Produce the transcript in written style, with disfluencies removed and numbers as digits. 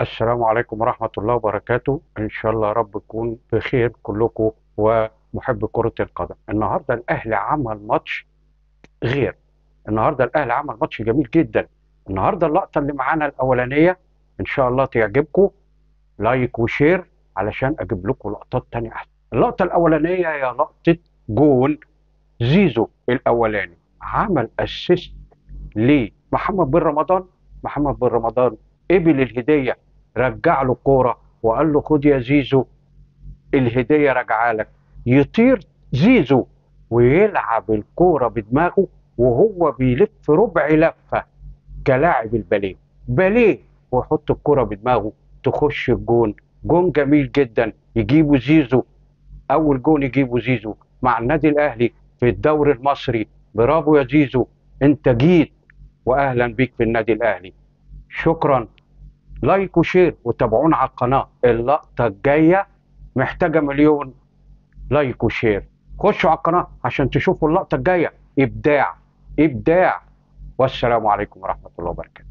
السلام عليكم ورحمة الله وبركاته. إن شاء الله رب تكون بخير كلكم ومحب كرة القدم. النهاردة الأهلي عمل ماتش غير. النهاردة الأهلي عمل ماتش جميل جدا. النهاردة اللقطة اللي معانا الأولانية إن شاء الله تعجبكم. لايك وشير علشان أجيب لكم لقطات تانية أحسن. اللقطة الأولانية هي لقطة جول زيزو الأولاني، عمل أسيست لمحمد بن رمضان. محمد بن رمضان قبل الهديه، رجع له الكوره وقال له خد يا زيزو الهديه راجعه لك. يطير زيزو ويلعب الكوره بدماغه وهو بيلف ربع لفه كلاعب الباليه، باليه، ويحط الكوره بدماغه تخش الجون. جون جميل جدا يجيبه زيزو، اول جون يجيبه زيزو مع النادي الاهلي في الدوري المصري. برافو يا زيزو، انت جيت واهلا بيك في النادي الاهلي. شكرا. لايك وشير وتابعونا على القناه. اللقطه الجايه محتاجه مليون لايك وشير. خشوا على القناه عشان تشوفوا اللقطه الجايه. ابداع ابداع. والسلام عليكم ورحمه الله وبركاته.